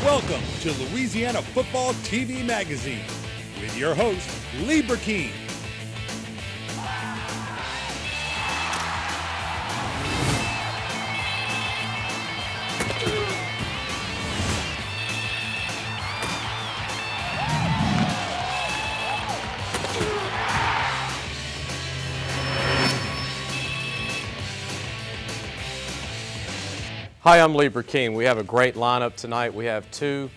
Welcome to Louisiana Football TV Magazine with your host, Lee Burkeen. Hi, I'm Lee Burkeen. We have a great lineup tonight. We have two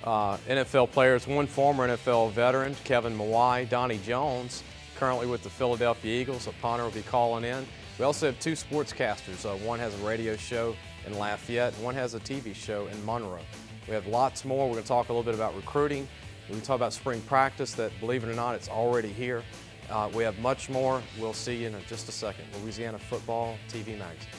NFL players, one former NFL veteran, Kevin Mawai, Donnie Jones, currently with the Philadelphia Eagles. A punter will be calling in. We also have two sportscasters. One has a radio show in Lafayette, and one has a TV show in Monroe. We have lots more. We're going to talk a little bit about recruiting. We're going to talk about spring practice that, believe it or not, it's already here. We have much more. We'll see you in just a second. Louisiana Football TV Magazine.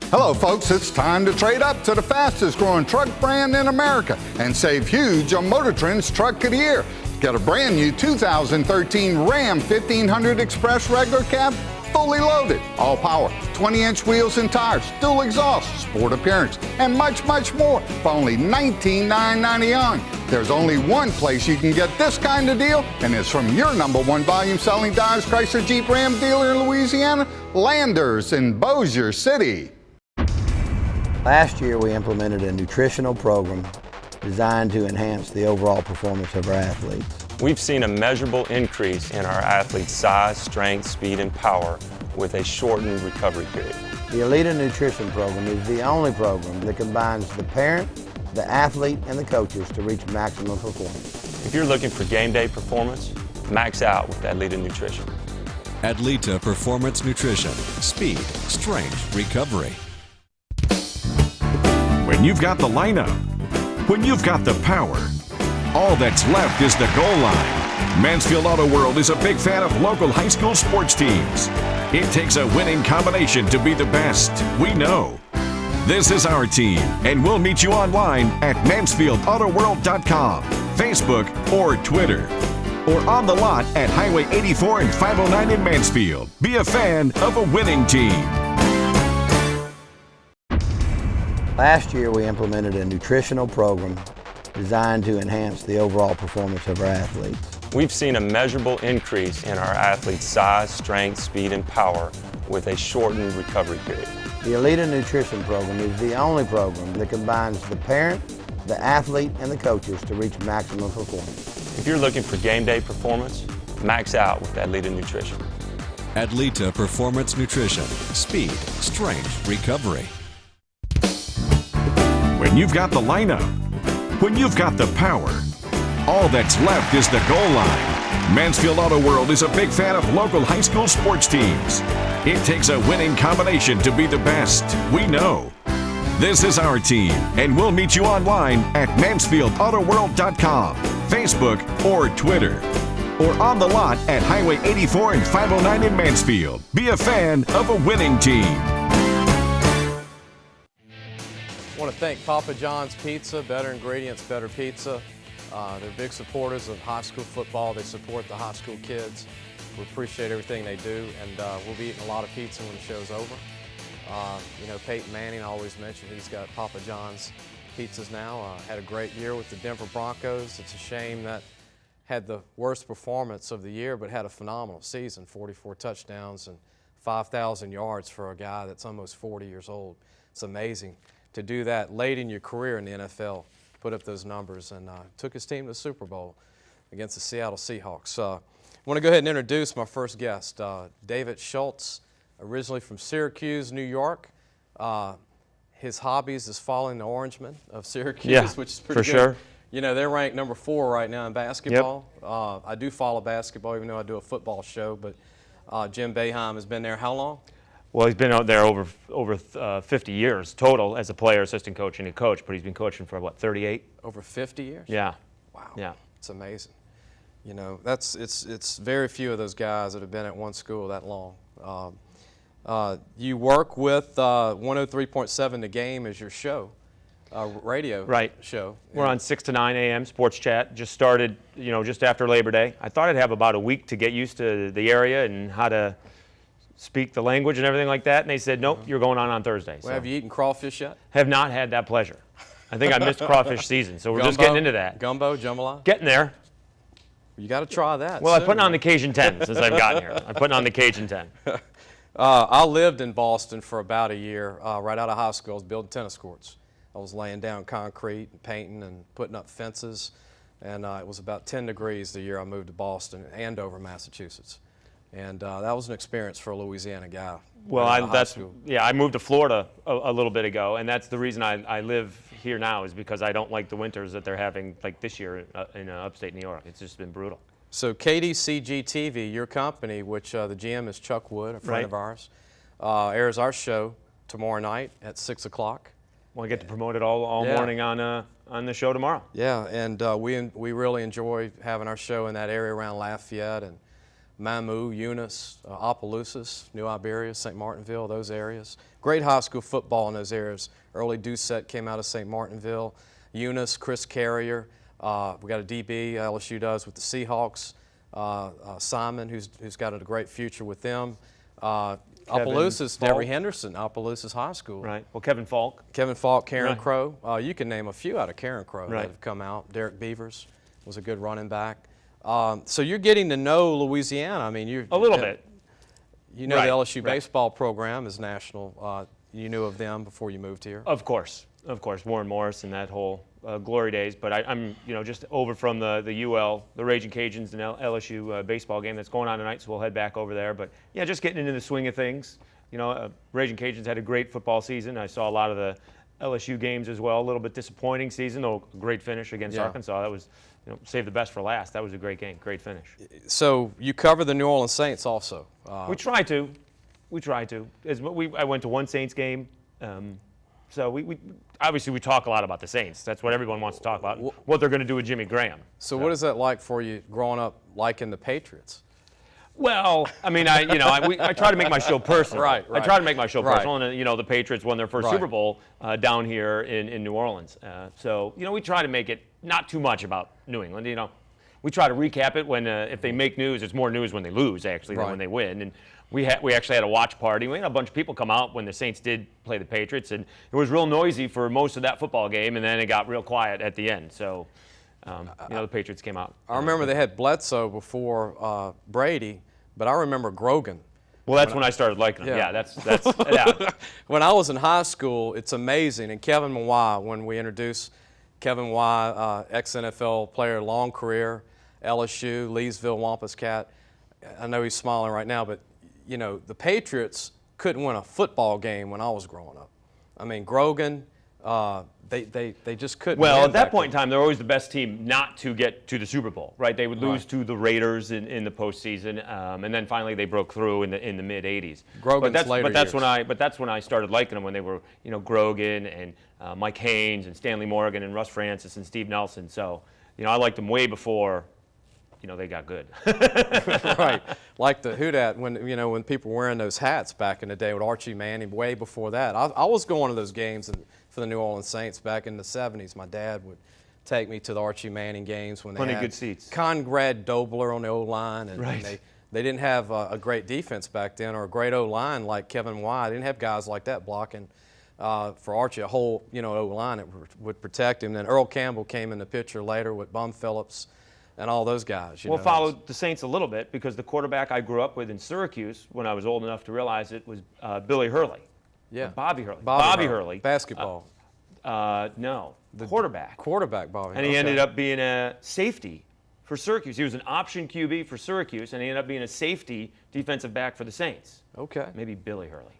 Hello folks, it's time to trade up to the fastest growing truck brand in America and save huge on Motor Trend's Truck of the Year. Get a brand new 2013 Ram 1500 Express regular cab, fully loaded, all power, 20-inch wheels and tires, dual exhaust, sport appearance, and much, much more for only $19,990. There's only one place you can get this kind of deal, and it's from your #1 volume selling Dodge Chrysler Jeep Ram dealer in Louisiana, Landers in Bossier City. Last year, we implemented a nutritional program designed to enhance the overall performance of our athletes. We've seen a measurable increase in our athletes' size, strength, speed, and power with a shortened recovery period. The Elita Nutrition Program is the only program that combines the parent, the athlete, and the coaches to reach maximum performance. If you're looking for game day performance, max out with Elita Nutrition. Adlita Performance Nutrition. Speed, strength, recovery. When you've got the lineup, when you've got the power, all that's left is the goal line. Mansfield Auto World is a big fan of local high school sports teams. It takes a winning combination to be the best, we know. This is our team, and we'll meet you online at MansfieldAutoWorld.com, Facebook, or Twitter, or on the lot at Highway 84 and 509 in Mansfield. Be a fan of a winning team. Last year, we implemented a nutritional program designed to enhance the overall performance of our athletes. We've seen a measurable increase in our athletes' size, strength, speed, and power with a shortened recovery period. The Elita Nutrition Program is the only program that combines the parent, the athlete, and the coaches to reach maximum performance. If you're looking for game day performance, max out with Elita Nutrition. Adlita Performance Nutrition. Speed, strength, recovery. When you've got the lineup, when you've got the power, all that's left is the goal line. Mansfield Auto World is a big fan of local high school sports teams. It takes a winning combination to be the best, we know. This is our team, and we'll meet you online at MansfieldAutoWorld.com, Facebook, or Twitter, or on the lot at Highway 84 and 509 in Mansfield. Be a fan of a winning team. I want to thank Papa John's Pizza, better ingredients, better pizza. They're big supporters of high school football. They support the high school kids. We appreciate everything they do, and we'll be eating a lot of pizza when the show's over. You know, Peyton Manning, I always mention, he's got Papa John's Pizzas now. Had a great year with the Denver Broncos. It's a shame that had the worst performance of the year, but had a phenomenal season, 44 touchdowns and 5,000 yards for a guy that's almost 40 years old. It's amazing to do that late in your career in the NFL, put up those numbers, and took his team to the Super Bowl against the Seattle Seahawks. I want to go ahead and introduce my first guest, David Schultz, originally from Syracuse, New York. His hobbies is following the Orangemen of Syracuse, which is pretty good. Sure. You know, they're ranked #4 right now in basketball. Yep. I do follow basketball, even though I do a football show, but Jim Boeheim has been there how long? Well, he's been out there over 50 years total as a player, assistant coach, and a coach, but he's been coaching for, what, 38? Over 50 years? Yeah. Wow. Yeah. It's amazing. You know, it's very few of those guys that have been at one school that long. You work with 103.7 The Game as your show. radio Right. show. We're on 6 to 9 a.m. Sports Chat. Just started, just after Labor Day. I thought I'd have about a week to get used to the area and how to speak the language and everything like that. And they said, nope, you're going on Thursday. Well, have you eaten crawfish yet? Have not had that pleasure. I think I missed crawfish season, so we're just getting into that. Gumbo, jambalaya? Getting there. You got to try that. Well, soon. I'm putting on the Cajun 10 since I've gotten here. I'm putting on the Cajun 10. I lived in Boston for about a year. Right out of high school, I was building tennis courts. I was laying down concrete and painting and putting up fences. And it was about 10 degrees the year I moved to Boston, Andover, Massachusetts. And that was an experience for a Louisiana guy. Well, I moved to Florida a little bit ago, and that's the reason I live here now, is because I don't like the winters that they're having like this year in upstate New York. It's just been brutal. So KDCG-TV, your company, which the GM is Chuck Wood, a friend of ours, airs our show tomorrow night at 6 o'clock. Well, I get to promote it all morning on the show tomorrow. Yeah, and we really enjoy having our show in that area around Lafayette and Mamou, Eunice, Opelousas, New Iberia, St. Martinville, those areas. Great high school football in those areas. Early Doucette came out of St. Martinville. Eunice, Chris Carrier. We got a DB, LSU does, with the Seahawks. Simon, who's got a great future with them. Opelousas, Devery Henderson, Opelousas High School. Right. Well, Kevin Falk. Karen Crow. You can name a few out of Karen Crow that have come out. Derek Beavers was a good running back. So you're getting to know Louisiana. I mean, you're a little bit. You know the LSU baseball program is national. You knew of them before you moved here. Of course, Warren Morris and that whole glory days. But I'm just over from the UL, the Raging Cajuns, and LSU baseball game that's going on tonight. So we'll head back over there. But yeah, just getting into the swing of things. Raging Cajuns had a great football season. I saw a lot of the LSU games as well. A little bit disappointing season, though a great finish against Arkansas. That was, save the best for last. That was a great game, great finish. So you cover the New Orleans Saints also. We try to. I went to one Saints game. So we obviously we talk a lot about the Saints. That's what everyone wants to talk about. What they're going to do with Jimmy Graham. So what is that like for you growing up liking the Patriots? Well, I mean, I try to make my show personal. Right. I try to make my show personal, and the Patriots won their first Super Bowl down here in New Orleans. So we try to make it not too much about New England. We try to recap it when if they make news, it's more news when they lose actually than when they win. And we actually had a watch party. We had a bunch of people come out when the Saints did play the Patriots, and it was real noisy for most of that football game, and then it got real quiet at the end. So. The Patriots came out. I remember they had Bledsoe before Brady, but I remember Grogan. Well, that's when I started liking him. Yeah, that's When I was in high school, it's amazing. And Kevin Mawai, when we introduced Kevin Mawai, ex-NFL player, long career, LSU, Leesville, Wampus Cat. I know he's smiling right now, but the Patriots couldn't win a football game when I was growing up. I mean, Grogan. They just couldn't. Well, at that point in time, they're always the best team not to get to the Super Bowl, right? They would lose to the Raiders in the postseason, and then finally they broke through in the mid '80s. Grogan's later years. But that's when I started liking them, when they were Grogan and Mike Haynes and Stanley Morgan and Russ Francis and Steve Nelson. So I liked them way before they got good. Right, like the Houdat when people were wearing those hats back in the day with Archie Manning. Way before that, I was going to those games for the New Orleans Saints back in the '70s. My dad would take me to the Archie Manning games when they Plenty had good seats. Conrad Dobler on the O-line, and they didn't have a great defense back then or a great O-line like Kevin Mawai. They didn't have guys like that blocking for Archie, a whole O-line that would protect him. Then Earl Campbell came in the picture later with Bum Phillips and all those guys. Followed the Saints a little bit because the quarterback I grew up with in Syracuse, when I was old enough to realize it, was Billy Hurley. Yeah. Bobby Hurley. Bobby Hurley. Basketball. No. The quarterback. Quarterback, Bobby. And he ended up being a safety for Syracuse. He was an option QB for Syracuse, and he ended up being a safety defensive back for the Saints. Okay. Maybe Billy Hurley.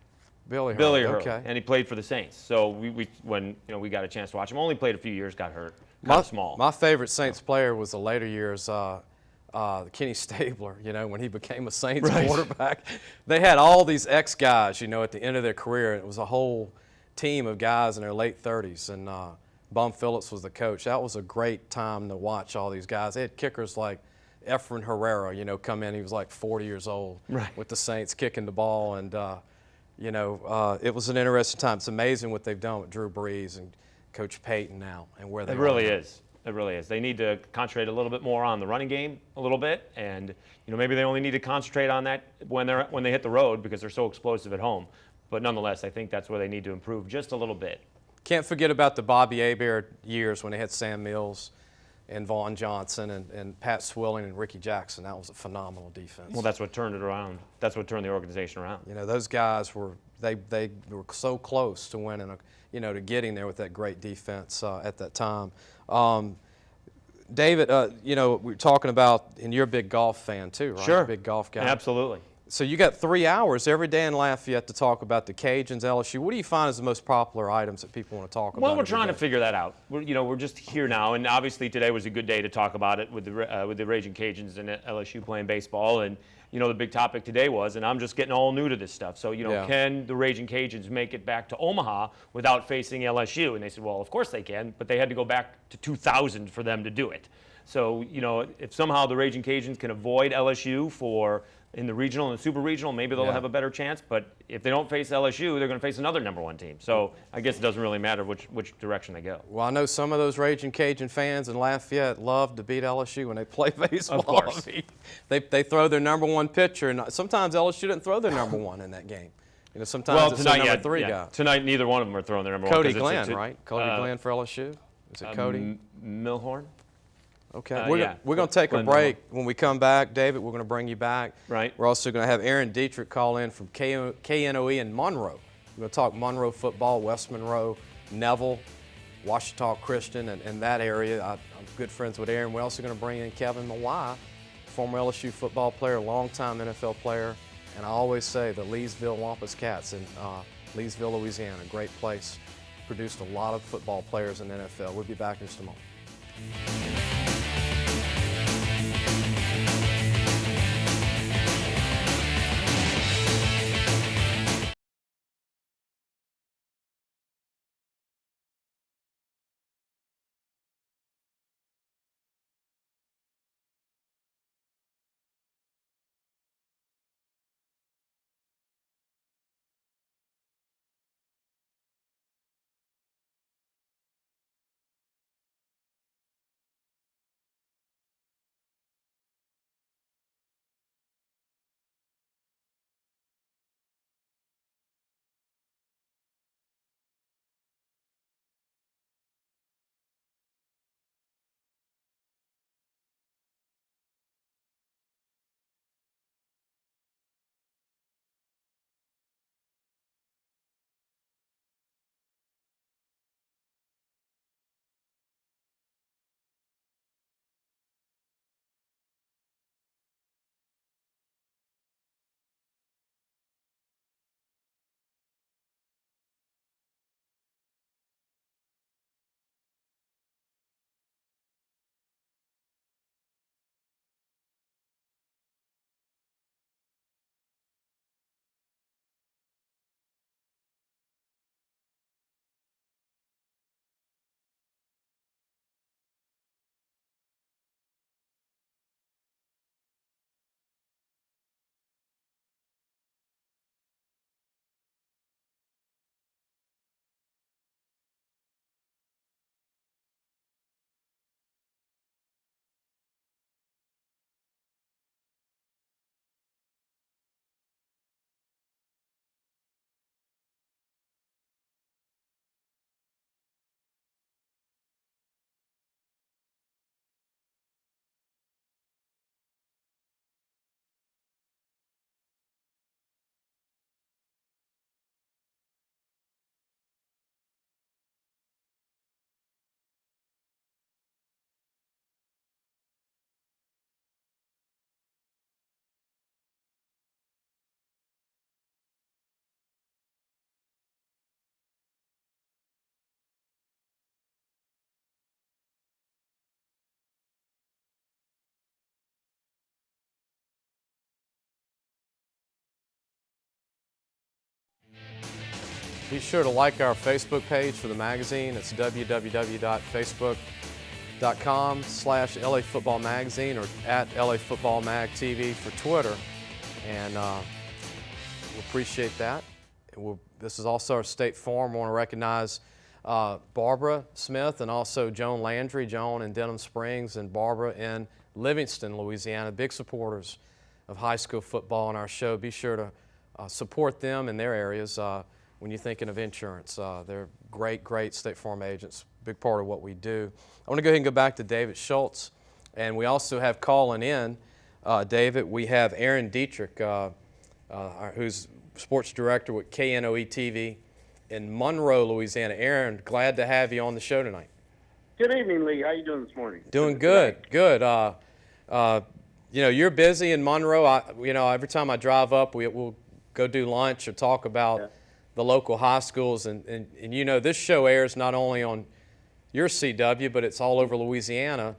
Billy Hurley. Okay. And he played for the Saints. So when we got a chance to watch him, only played a few years, got hurt. Kind of small. My favorite Saints player was the later years. Kenny Stabler, when he became a Saints quarterback. They had all these ex-guys, at the end of their career. It was a whole team of guys in their late 30s, and Bum Phillips was the coach. That was a great time to watch all these guys. They had kickers like Efren Herrera, come in. He was like 40 years old with the Saints kicking the ball, and, it was an interesting time. It's amazing what they've done with Drew Brees and Coach Payton now and where they It really are. is. It really is. They need to concentrate a little bit more on the running game a little bit, and maybe they only need to concentrate on that when they hit the road because they're so explosive at home. But nonetheless, I think that's where they need to improve just a little bit. Can't forget about the Bobby Hebert years when they had Sam Mills and Vaughn Johnson and Pat Swilling and Ricky Jackson. That was a phenomenal defense. Well, that's what turned it around. That's what turned the organization around. Those guys were they were so close to winning, to getting there with that great defense at that time. David, we're talking about, and you're a big golf fan too, right? Sure. A big golf guy. Absolutely. So you got 3 hours every day in Lafayette to talk about the Cajuns, LSU. What do you find is the most popular items that people want to talk about? Well, we're trying to figure that out. We're just here now, and obviously today was a good day to talk about it with the Raging Cajuns and LSU playing baseball. And the big topic today was, and I'm just getting all new to this stuff. So can the Raging Cajuns make it back to Omaha without facing LSU? And they said, well, of course they can, but they had to go back to 2000 for them to do it. So if somehow the Raging Cajuns can avoid LSU in the regional and the super regional, maybe they'll have a better chance. But if they don't face LSU, they're going to face another #1 team. So I guess it doesn't really matter which direction they go. Well, I know some of those Raging Cajun fans in Lafayette love to beat LSU when they play baseball. Of course. I mean, they throw their #1 pitcher, and sometimes LSU didn't throw their #1 in that game. Sometimes it's tonight, their #3 guy. Tonight, neither one of them are throwing their #1. Cody Glenn, right? Cody Glenn for LSU. Is it Cody? Milhorn. Okay, we're going to take a break. When we come back, David, we're going to bring you back. Right. We're also going to have Aaron Dietrich call in from KNOE in Monroe. We're going to talk Monroe football, West Monroe, Neville, Washita Christian, and that area. I'm good friends with Aaron. We're also going to bring in Kevin Mawai, former LSU football player, longtime NFL player. And I always say the Leesville Wampus Cats in Leesville, Louisiana, a great place. Produced a lot of football players in the NFL. We'll be back in just a moment. Be sure to like our Facebook page for the magazine. It's www.facebook.com/LA Football Magazine or at LA Football Mag TV for Twitter. And we appreciate that. This is also our State Farm. We want to recognize Barbara Smith and also Joan Landry, Joan in Denham Springs and Barbara in Livingston, Louisiana, big supporters of high school football on our show. Be sure to support them in their areas when you're thinking of insurance. They're great State Farm agents, big part of what we do. I want to go ahead and go back to David Schultz, and we also have calling in, David, we have Aaron Dietrich, who's sports director with KNOE TV in Monroe, Louisiana. Aaron, glad to have you on the show tonight. Good evening, Lee. How you doing this morning? Doing good. You know, you're busy in Monroe. You know, every time I drive up, we'll go do lunch or talk about the local high schools. And you know, this show airs not only on your CW, but it's all over Louisiana.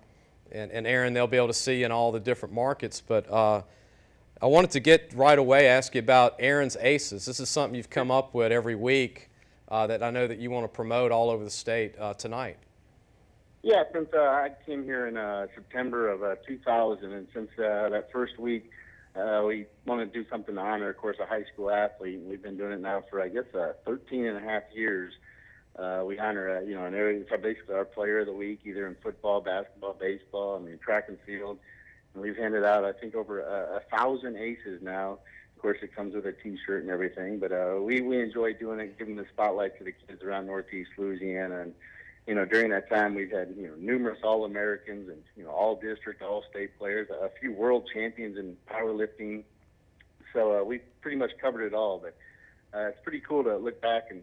And Aaron, they'll be able to see in all the different markets. But I wanted to get right away, ask you about Aaron's Aces. This is something you've come up with every week that I know that you want to promote all over the state tonight. Yeah, since I came here in September of 2000, and since that first week, we wanted to do something to honor, of course, a high school athlete. And we've been doing it now for, I guess, 13 and a half years. We honor, you know, an area, it's basically our player of the week, either in football, basketball, baseball, track and field. And we've handed out, I think, over 1,000 aces now. Of course, it comes with a T-shirt and everything. But we enjoy doing it, giving the spotlight to the kids around Northeast Louisiana. And you know, during that time, we've had, you know, numerous All-Americans and, you know, all-district, all-state players, a few world champions in powerlifting. So we pretty much covered it all. But it's pretty cool to look back and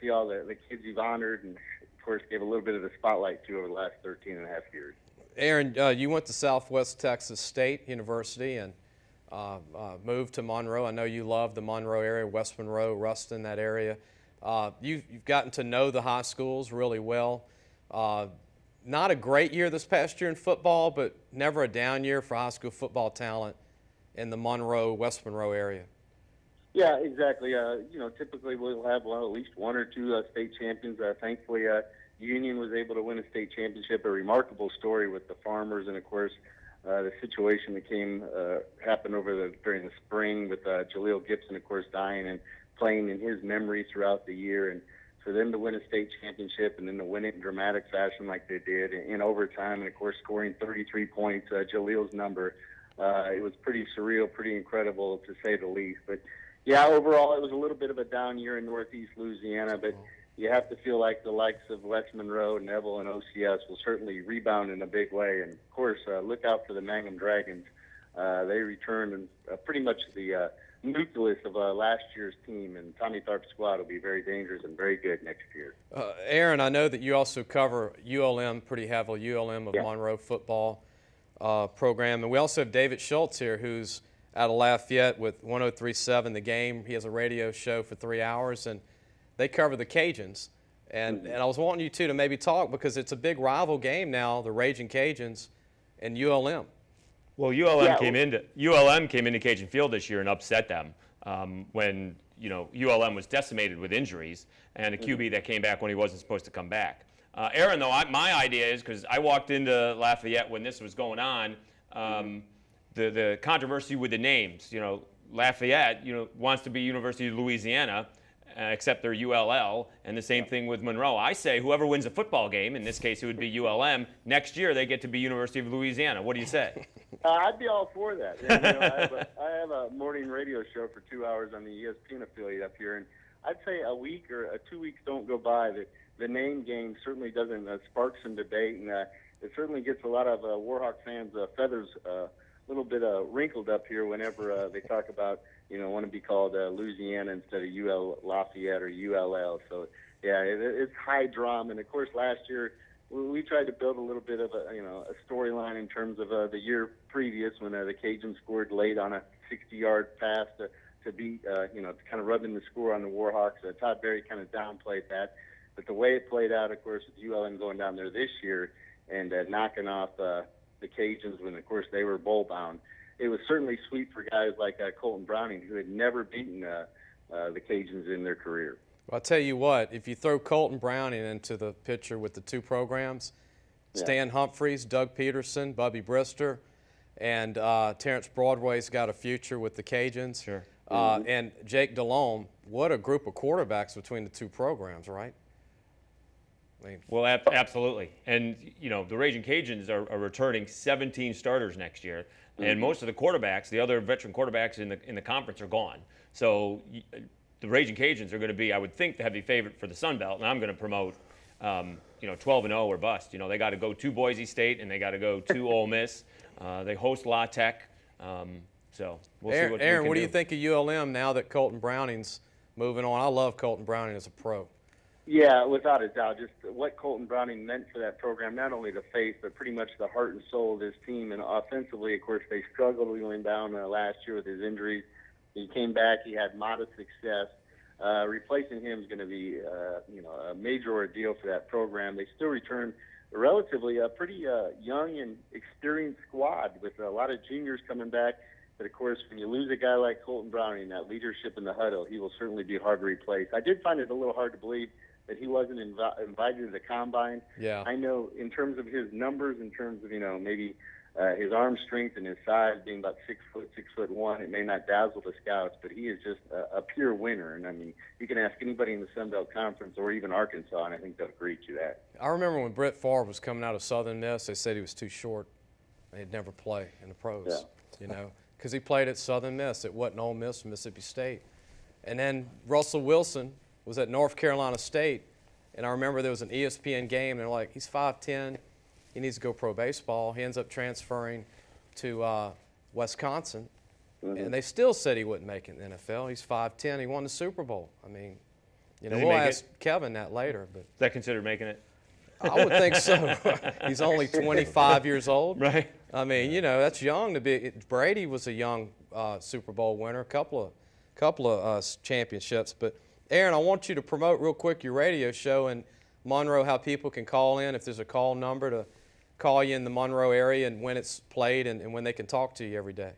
see all the kids you've honored and, of course, gave a little bit of the spotlight to over the last 13 and a half years. Aaron, you went to Southwest Texas State University and moved to Monroe. I know you love the Monroe area, West Monroe, Ruston, that area. You've gotten to know the high schools really well. Not a great year this past year in football, but never a down year for high school football talent in the Monroe, West Monroe area. Yeah, exactly. You know, typically we'll have at least one or two state champions. Thankfully, Union was able to win a state championship, a remarkable story with the Farmers, and of course, the situation that happened during the spring with Jaleel Gibson, of course, dying and playing in his memory throughout the year. And for them to win a state championship and then to win it in dramatic fashion like they did in overtime, and of course scoring 33 points, Jaleel's number, it was pretty surreal, pretty incredible to say the least. But yeah, overall it was a little bit of a down year in Northeast Louisiana, but you have to feel like the likes of West Monroe, Neville, and OCS will certainly rebound in a big way. And of course, look out for the Mangum Dragons. They returned and pretty much the nucleus of last year's team, and Tommy Tharp's squad will be very dangerous and very good next year. Aaron, I know that you also cover ULM pretty heavily, ULM of Monroe football program, and we also have David Schultz here, who's out of Lafayette with 103.7 The Game. He has a radio show for 3 hours, and they cover the Cajuns. And I was wanting you two to maybe talk, because it's a big rival game now, the Raging Cajuns and ULM. Well, ULM came into Cajun Field this year and upset them when, you know, ULM was decimated with injuries and a QB that came back when he wasn't supposed to come back. Aaron, though, my idea is, because I walked into Lafayette when this was going on, the controversy with the names. You know, Lafayette, you know, wants to be University of Louisiana, except they're ULL, and the same thing with Monroe. I say whoever wins a football game, in this case it would be ULM, next year they get to be University of Louisiana. What do you say? I'd be all for that. Yeah, you know, I have a morning radio show for 2 hours on the ESPN affiliate up here, and I'd say a week or 2 weeks don't go by that the name game certainly doesn't spark some debate, and it certainly gets a lot of Warhawk fans' feathers a little bit wrinkled up here whenever they talk about, you know, want to be called Louisiana instead of UL Lafayette or ULL. So, yeah, it's high drama. And, of course, last year we tried to build a little bit of a storyline in terms of the year previous when the Cajuns scored late on a 60-yard pass to beat, you know, kind of rubbing the score on the Warhawks. Todd Berry kind of downplayed that. But the way it played out, of course, with ULM going down there this year and knocking off the Cajuns when, of course, they were bowl-bound, it was certainly sweet for guys like Colton Browning, who had never beaten the Cajuns in their career. Well, I'll tell you what, if you throw Colton Browning into the picture with the two programs, Stan Humphreys, Doug Peterson, Bubby Brister, and Terrence Broadway's got a future with the Cajuns. Sure. And Jake Delhomme, what a group of quarterbacks between the two programs, right? Well, absolutely. And, you know, the Raging Cajuns are returning 17 starters next year. And most of the quarterbacks, the other veteran quarterbacks in the conference are gone. So the Raging Cajuns are going to be, I would think, the heavy favorite for the Sun Belt. And I'm going to promote, 12-0 or bust. You know, they got to go to Boise State and they got to go to Ole Miss. They host La Tech. So we'll see what Aaron, we can what do you think of ULM now that Colton Browning's moving on? I love Colton Browning as a pro. Yeah, without a doubt. Just what Colton Browning meant for that program, not only the face, but pretty much the heart and soul of this team. And offensively, of course, they struggled going down last year with his injuries. He came back. He had modest success. Replacing him is going to be, a major ordeal for that program. They still return relatively a pretty young and experienced squad with a lot of juniors coming back. But, of course, when you lose a guy like Colton Browning, that leadership in the huddle, he will certainly be hard to replace. I did find it a little hard to believe that he wasn't invited to the combine. Yeah. I know in terms of his numbers, in terms of, maybe his arm strength and his size being about 6 foot, 6'1", it may not dazzle the scouts, but he is just a pure winner. And, I mean, you can ask anybody in the Sun Belt Conference or even Arkansas, and I think they'll agree to that. I remember when Brett Favre was coming out of Southern Miss, they said he was too short. He'd never play in the pros, because he played at Southern Miss. It wasn't Ole Miss, Mississippi State. And then Russell Wilson was at North Carolina State, and I remember there was an ESPN game, and they're like, he's 5'10", he needs to go pro baseball. He ends up transferring to Wisconsin, and they still said he wouldn't make it in the NFL. He's 5'10", he won the Super Bowl. I mean, we'll ask Kevin that later. But Is that considered making it? I would think so. He's only 25 years old. Right. I mean, that's young to be. Brady was a young Super Bowl winner, a couple of championships. But Aaron, I want you to promote real quick your radio show in Monroe, how people can call in, if there's a call number to call you in the Monroe area, and when it's played and when they can talk to you every day.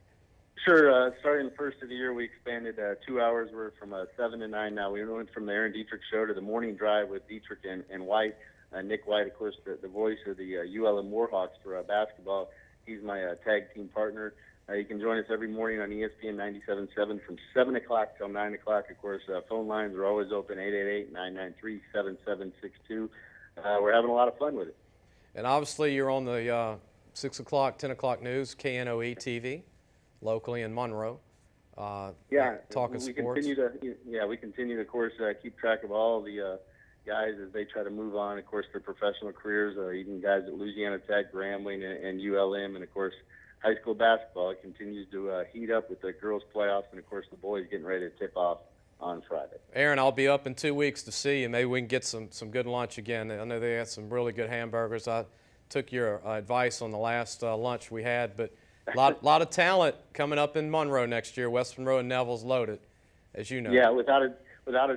Sure. Starting the first of the year, we expanded 2 hours. We're from 7 to 9 now. We went from the Aaron Dietrich Show to the Morning Drive with Dietrich and White. Nick White, of course, the voice of the ULM Warhawks for basketball. He's my tag team partner. You can join us every morning on ESPN 97.7 from 7 o'clock till 9 o'clock. Of course, phone lines are always open, 888-993-7762. We're having a lot of fun with it. And obviously you're on the 6 o'clock, 10 o'clock news, KNOE TV, locally in Monroe. Talking sports. We continue to, of course, keep track of all the guys as they try to move on, of course, their professional careers, even guys at Louisiana Tech, Grambling, and ULM, and, of course, high school basketball. It continues to heat up with the girls' playoffs, and, of course, the boys getting ready to tip off on Friday. Aaron, I'll be up in 2 weeks to see you. Maybe we can get some good lunch again. I know they had some really good hamburgers. I took your advice on the last lunch we had, but a lot of talent coming up in Monroe next year. West Monroe and Neville's loaded, as you know. Yeah, without a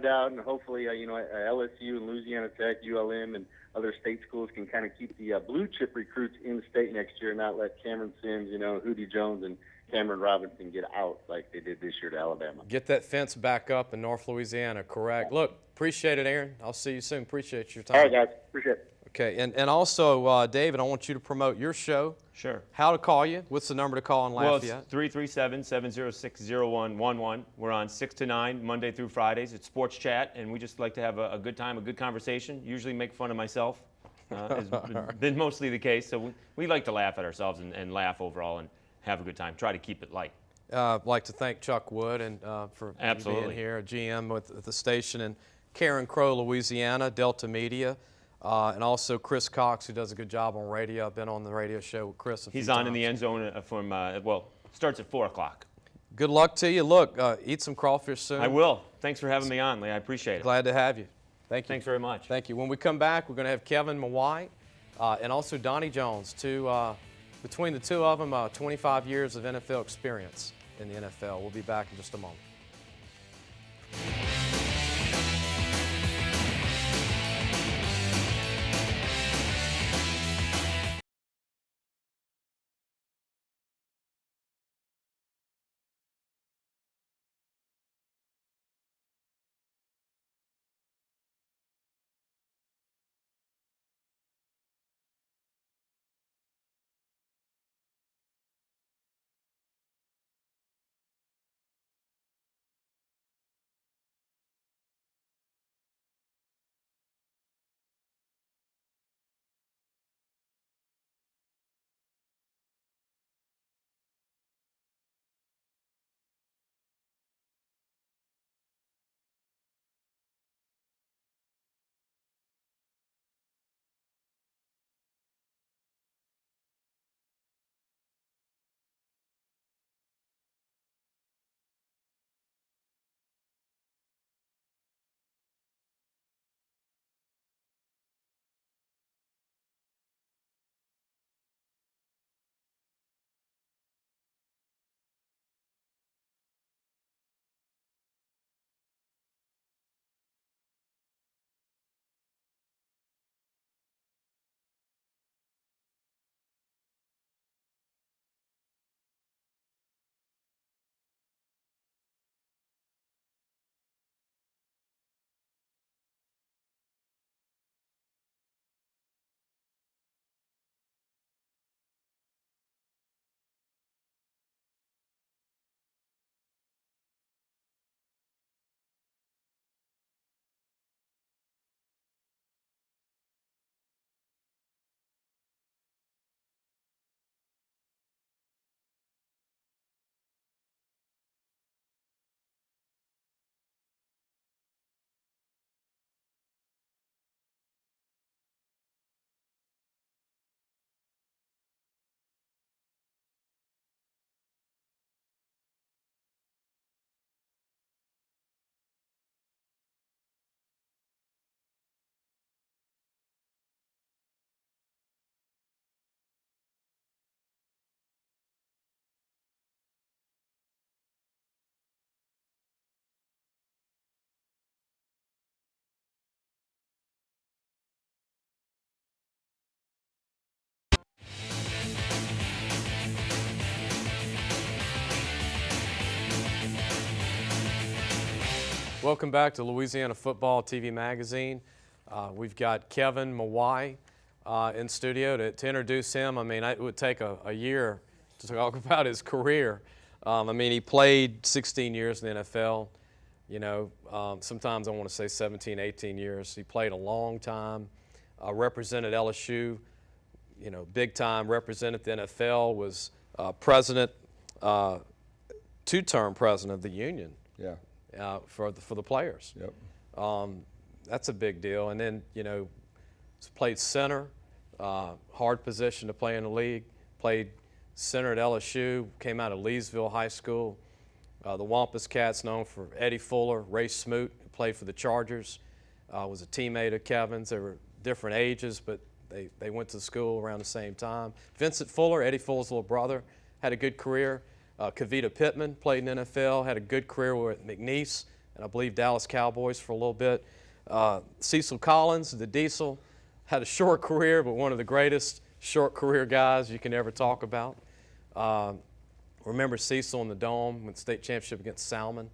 doubt, and hopefully, LSU and Louisiana Tech, ULM, and other state schools can kind of keep the blue chip recruits in state next year, and not let Cameron Sims, Hootie Jones, and Cameron Robinson get out like they did this year to Alabama. Get that fence back up in North Louisiana, correct. Look, appreciate it, Aaron. I'll see you soon. Appreciate your time. All right, guys. Appreciate it. Okay, and also, David, I want you to promote your show. Sure. How to call you. What's the number to call in Lafayette? Well, it's 337-706-0111. We're on 6 to 9, Monday through Fridays. It's Sports Chat, and we just like to have a good time, a good conversation, usually make fun of myself. Has been mostly the case. So we like to laugh at ourselves and laugh overall and have a good time. Try to keep it light. I'd like to thank Chuck Wood and for being here, GM with the station, and Karen Crow, Louisiana, Delta Media, and also Chris Cox, who does a good job on radio. I've been on the radio show with Chris a few He's on times. in the end zone from, starts at 4 o'clock. Good luck to you. Look, eat some crawfish soon. I will. Thanks for having me on, Lee. I appreciate it. Glad to have you. Thank you. Thanks very much. Thank you. When we come back, we're going to have Kevin Mawai and also Donnie Jones, between the two of them, 25 years of NFL experience in the NFL. We'll be back in just a moment. Welcome back to Louisiana Football TV Magazine. We've got Kevin Mawai in studio. To introduce him, I mean, it would take a year to talk about his career. I mean, he played 16 years in the NFL. You know, sometimes I want to say 17, 18 years. He played a long time, represented LSU, you know, big time, represented the NFL, was president, two-term president of the union. Yeah. For the players. Yep. That's a big deal. And then, you know, played center, hard position to play in the league, played center at LSU, came out of Leesville High School. The Wampus Cats, known for Eddie Fuller, Ray Smoot, who played for the Chargers, was a teammate of Kevin's. They were different ages, but they went to school around the same time. Vincent Fuller, Eddie Fuller's little brother, had a good career. Kavita Pittman played in the NFL, had a good career with McNeese, and I believe Dallas Cowboys for a little bit. Cecil Collins, the Diesel, had a short career, but one of the greatest short career guys you can ever talk about. Remember Cecil in the Dome with the state championship against Salmon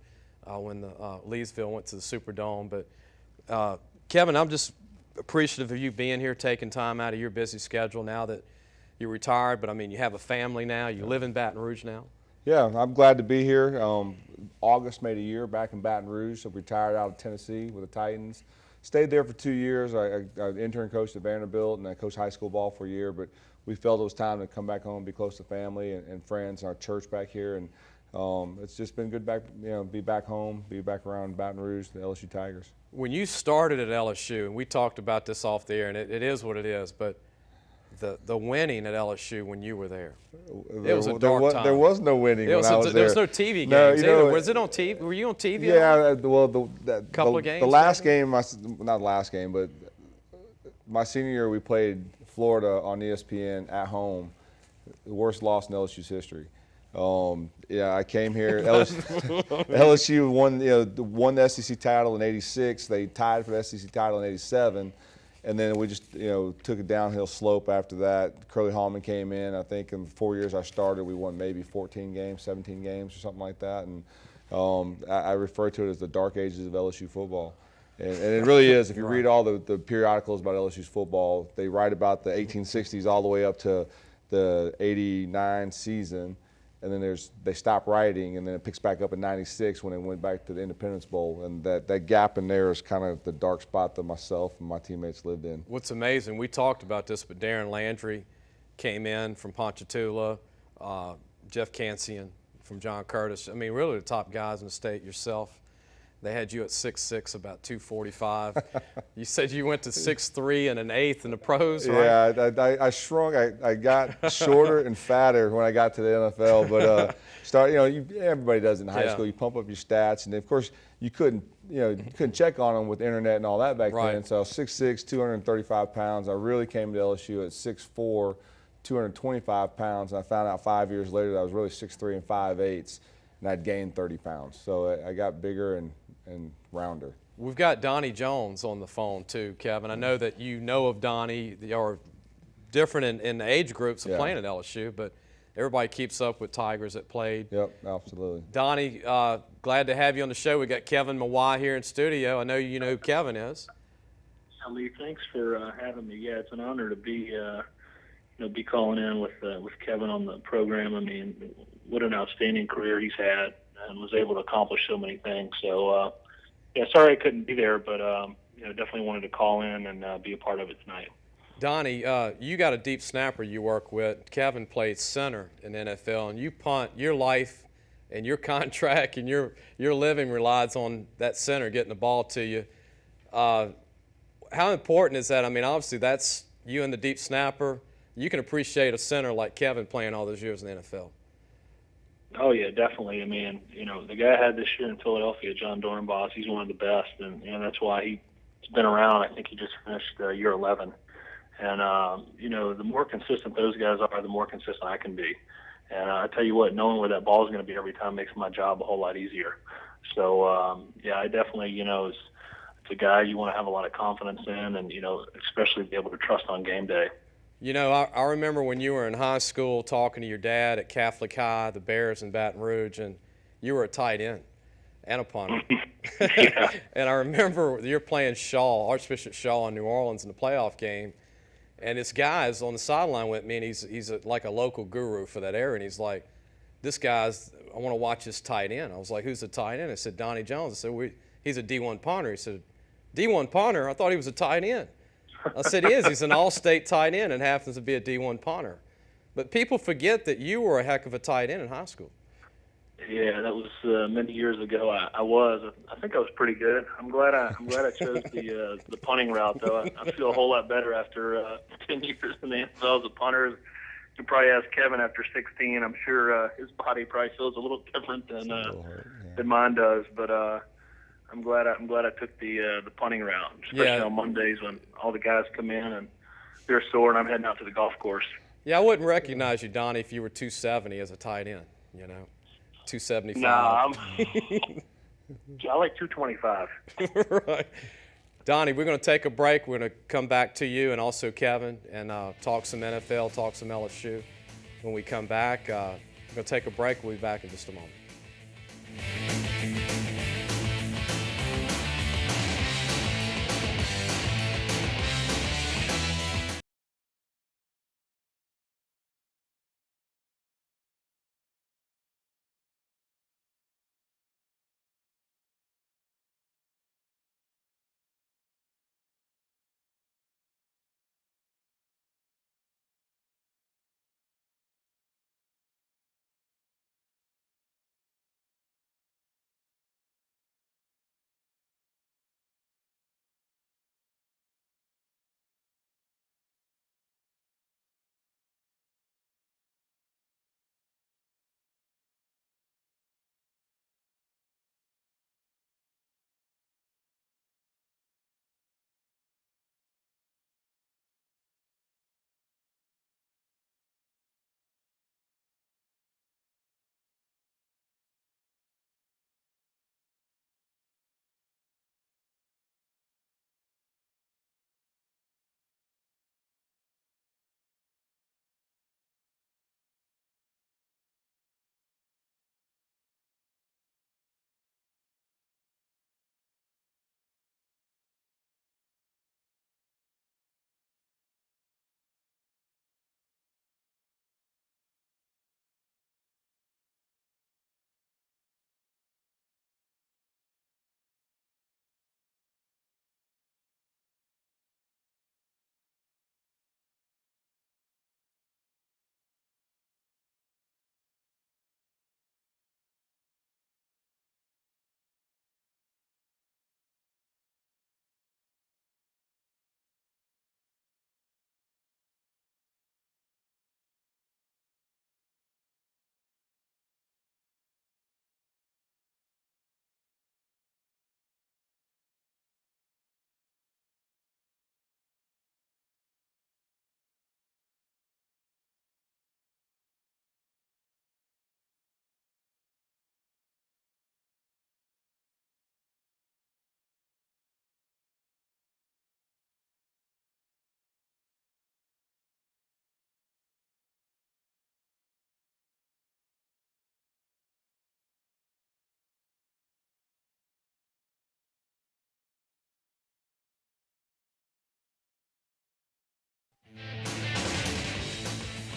when the Leesville went to the Superdome. But Kevin, I'm just appreciative of you being here, taking time out of your busy schedule now that you're retired. But I mean, you have a family now. You live in Baton Rouge now. Yeah, I'm glad to be here. August made a year back in Baton Rouge, so retired out of Tennessee with the Titans. Stayed there for 2 years. I intern coached at Vanderbilt, and I coached high school ball for a year. But we felt it was time to come back home, be close to family and friends, and our church back here. And it's just been good be back home, be back around Baton Rouge, the LSU Tigers. When you started at LSU, and we talked about this off the air, and it is what it is, but the winning at LSU when you were there, it was a dark time. There was no winning when I was there. There was no TV games. No, you know, was it on TV? Were you on TV? Yeah, well, couple of games. The last game, not the last game, but my senior year we played Florida on ESPN at home. The worst loss in LSU's history. Yeah, I came here. LSU won the SEC title in '86. They tied for the SEC title in '87. And then we just, took a downhill slope after that. Curly Hallman came in. I think in the 4 years I started, we won maybe 14 games, 17 games or something like that. And I refer to it as the dark ages of LSU football. And it really is. If you read all the periodicals about LSU's football, they write about the 1860s all the way up to the '89 season. And then they stop writing, and then it picks back up in '96 when they went back to the Independence Bowl. And that gap in there is kind of the dark spot that myself and my teammates lived in. What's amazing, we talked about this, but Darren Landry came in from Ponchatoula, Jeff Cancian from John Curtis. I mean, really the top guys in the state, yourself. They had you at 6'6", about 245. You said you went to 6'3" and an eighth in the pros, right? Yeah, I shrunk. I got shorter and fatter when I got to the NFL. But everybody does it in high school. You pump up your stats, and of course you couldn't check on them with internet and all that back then. So 6'6", 235 pounds. I really came to LSU at 6'4", 225 pounds, and I found out 5 years later that I was really 6'3" and 5/8", and I'd gained 30 pounds. So I got bigger and rounder. We've got Donnie Jones on the phone too, Kevin. I know that you know of Donnie. They are different in the age groups of playing at LSU, but everybody keeps up with Tigers that played. Yep, absolutely. Donnie, glad to have you on the show. We got Kevin Mawai here in studio. I know you know who Kevin is. Lee, thanks for having me. Yeah, it's an honor to be calling in with Kevin on the program. I mean, what an outstanding career he's had, and was able to accomplish so many things. So, sorry I couldn't be there, but definitely wanted to call in and be a part of it tonight. Donnie, you got a deep snapper you work with. Kevin played center in the NFL, and you punt. Your life and your contract and your living relies on that center getting the ball to you. How important is that? I mean, obviously that's you and the deep snapper. You can appreciate a center like Kevin playing all those years in the NFL. Oh, yeah, definitely. I mean, the guy I had this year in Philadelphia, John Dornbos, he's one of the best, and that's why he's been around. I think he just finished year 11. And, the more consistent those guys are, the more consistent I can be. And I tell you what, knowing where that ball is going to be every time makes my job a whole lot easier. So, I definitely, it's a guy you want to have a lot of confidence in and, especially be able to trust on game day. I remember when you were in high school talking to your dad at Catholic High, the Bears in Baton Rouge, and you were a tight end and a punter. Yeah. And I remember you're playing Shaw, Archbishop Shaw in New Orleans in the playoff game, and this guy's on the sideline with me, and he's like a local guru for that area, and he's like, this guy's, I want to watch this tight end. I was like, who's the tight end? I said, Donnie Jones. I said, he's a D1 punter. He said, D1 punter? I thought he was a tight end. I said, he is. He's an all-state tight end and happens to be a D1 punter. But people forget that you were a heck of a tight end in high school. Yeah, that was many years ago. I was. I think I was pretty good. I'm glad I chose the punting route, though. I feel a whole lot better after 10 years in the NFL as a punter. You can probably ask Kevin after 16. I'm sure his body probably feels a little different than mine does. But I'm glad I took the punting route, especially on Mondays when all the guys come in and they're sore and I'm heading out to the golf course. Yeah, I wouldn't recognize you, Donnie, if you were 270 as a tight end. 275. No, I like 225. Right. Donnie, we're going to take a break. We're going to come back to you and also Kevin and talk some NFL, talk some LSU. When we come back, we're going to take a break. We'll be back in just a moment.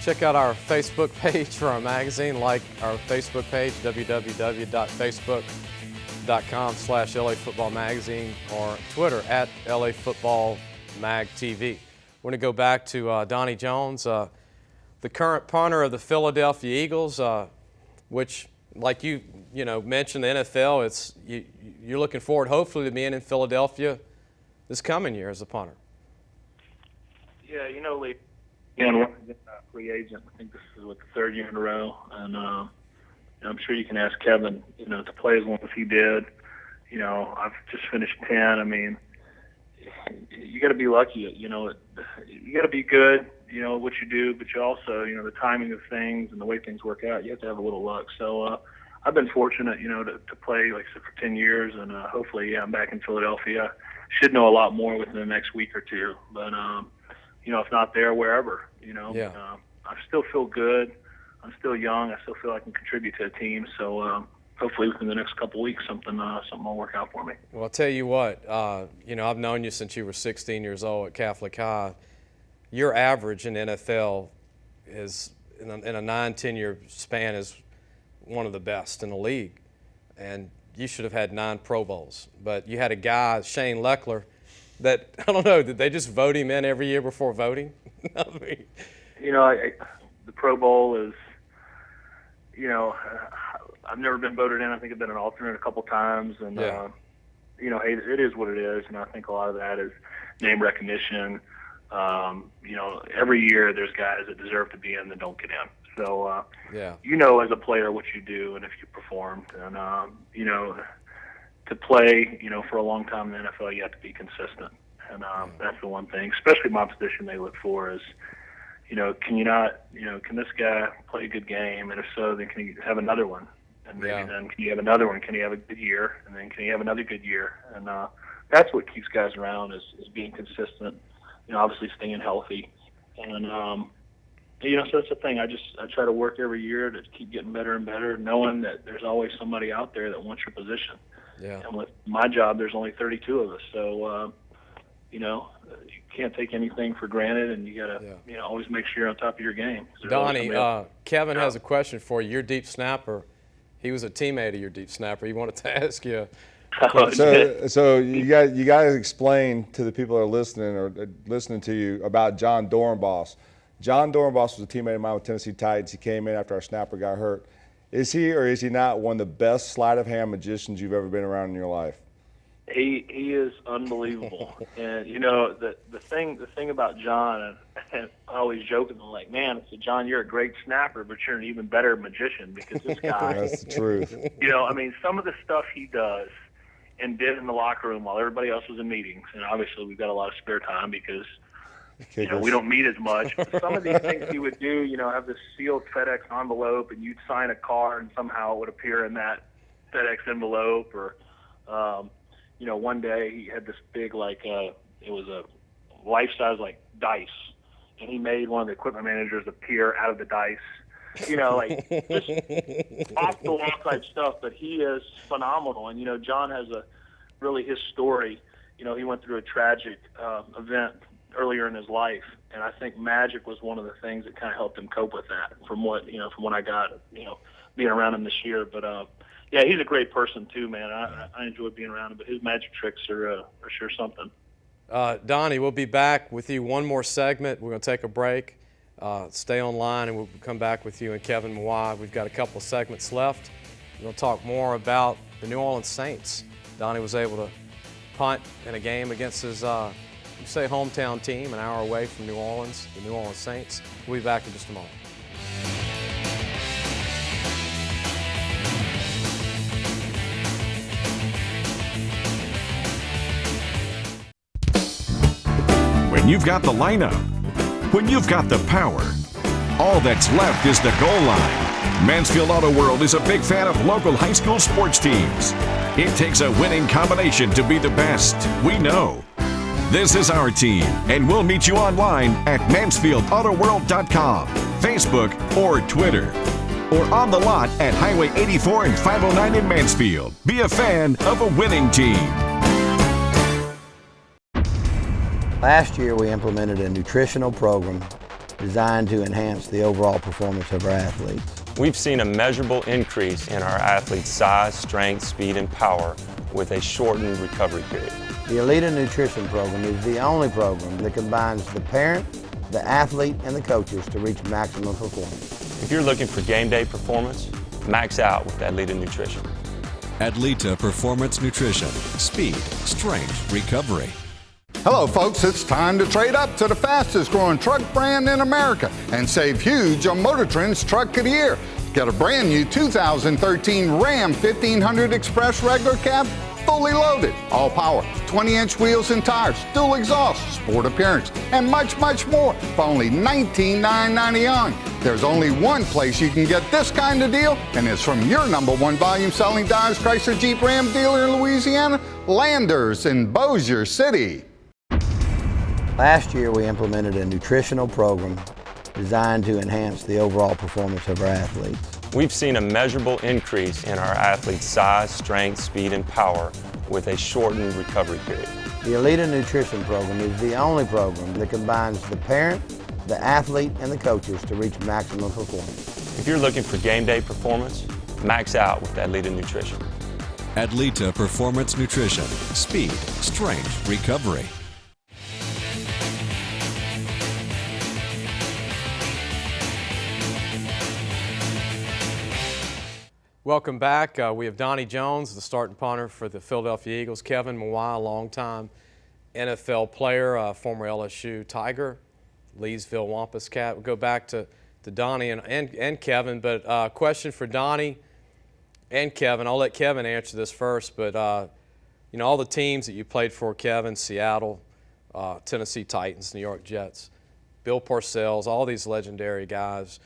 Check out our Facebook page for our magazine. Like our Facebook page, www.facebook.com/LA Football Magazine, or Twitter @LA Football Mag TV. We're going to go back to Donnie Jones, the current punter of the Philadelphia Eagles, which, like you mentioned, the NFL. You're looking forward, hopefully, to being in Philadelphia this coming year as a punter. Yeah, Lee. We're a free agent. I think this is the third year in a row, and I'm sure you can ask Kevin, to play as long as he did. I've just finished 10. I mean, you got to be lucky. You got to be good. What you do, but you also, the timing of things and the way things work out. You have to have a little luck. So I've been fortunate, to play like I said for 10 years, and hopefully, I'm back in Philadelphia. Should know a lot more within the next week or two, but. If not there, wherever, I still feel good. I'm still young. I still feel I can contribute to a team. So hopefully within the next couple of weeks, something will work out for me. Well, I'll tell you what, I've known you since you were 16 years old at Catholic High. Your average in the NFL is, in a 9-10 year span, is one of the best in the league. And you should have had 9 Pro Bowls. But you had a guy, Shane Leckler, that, I don't know, did they just vote him in every year before voting? I mean, the Pro Bowl is, I've never been voted in. I think I've been an alternate a couple times. And, hey, it is what it is. And I think a lot of that is name recognition. Every year there's guys that deserve to be in that don't get in. So, as a player what you do and if you performed. And, to play, for a long time in the NFL, you have to be consistent. And that's the one thing, especially my position they look for is, can this guy play a good game? And if so, then can he have another one? And maybe then can you have another one? Can he have a good year? And then can he have another good year? And that's what keeps guys around is being consistent, obviously staying healthy. And, so that's the thing. I try to work every year to keep getting better and better, knowing that there's always somebody out there that wants your position. Yeah. And with my job, there's only 32 of us. So, you can't take anything for granted, and you got to, always make sure you're on top of your game. Donnie, Kevin has a question for you. Your deep snapper, he was a teammate of your deep snapper. He wanted to ask you. So you guys explain to the people that are listening or listening to you about John Dornbos. John Dornbos was a teammate of mine with Tennessee Titans. He came in after our snapper got hurt. Is he or is he not one of the best sleight of hand magicians you've ever been around in your life? He is unbelievable. And the thing about John, and I always joke with him like, man, I said, John, you're a great snapper, but you're an even better magician because this guy. That's the truth. Some of the stuff he does and did in the locker room while everybody else was in meetings, and obviously we've got a lot of spare time because we don't meet as much. But some of these things he would do, have this sealed FedEx envelope, and you'd sign a card, and somehow it would appear in that FedEx envelope. Or, one day he had this big, it was a life-size, dice, and he made one of the equipment managers appear out of the dice. Just off the wall type stuff, but he is phenomenal. And, John has his story, he went through a tragic event earlier in his life, and I think magic was one of the things that kind of helped him cope with that from what I got, being around him this year. But, he's a great person too, man. I enjoy being around him, but his magic tricks are sure something. Donnie, we'll be back with you one more segment. We're going to take a break. Stay online, and we'll come back with you and Kevin Mawai. We've got a couple of segments left. We're going to talk more about the New Orleans Saints. Donnie was able to punt in a game against his, hometown team, an hour away from New Orleans, the New Orleans Saints. We'll be back in just a moment. When you've got the lineup, when you've got the power, all that's left is the goal line. Mansfield Auto World is a big fan of local high school sports teams. It takes a winning combination to be the best, we know. This is our team, and we'll meet you online at MansfieldAutoWorld.com, Facebook, or Twitter. Or on the lot at Highway 84 and 509 in Mansfield. Be a fan of a winning team. Last year, we implemented a nutritional program designed to enhance the overall performance of our athletes. We've seen a measurable increase in our athletes' size, strength, speed, and power with a shortened recovery period. The Elite Nutrition Program is the only program that combines the parent, the athlete, and the coaches to reach maximum performance. If you're looking for game day performance, max out with Adlita Nutrition. Adlita Performance Nutrition. Speed, strength, recovery. Hello, folks. It's time to trade up to the fastest growing truck brand in America and save huge on Motor Trend's Truck of the Year. Get a brand new 2013 Ram 1500 Express regular cab, fully loaded, all power, 20-inch wheels and tires, dual exhaust, sport appearance, and much, much more for only $19,990. There's only one place you can get this kind of deal, and it's from your #1 volume selling Dodge Chrysler Jeep Ram dealer in Louisiana, Landers in Bossier City. Last year, we implemented a nutritional program designed to enhance the overall performance of our athletes. We've seen a measurable increase in our athletes' size, strength, speed, and power with a shortened recovery period. The Elite Nutrition Program is the only program that combines the parent, the athlete, and the coaches to reach maximum performance. If you're looking for game day performance, max out with Adleta Nutrition. Adleta Performance Nutrition. Speed, strength, recovery. Welcome back. We have Donnie Jones, the starting punter for the Philadelphia Eagles. Kevin Mawai, longtime NFL player, former LSU Tiger, Leesville Wampus Cat. We'll go back to Donnie and Kevin, but question for Donnie and Kevin. I'll let Kevin answer this first, but you know, all the teams that you played for, Kevin, Seattle, Tennessee Titans, New York Jets, Bill Parcells, all these legendary guys.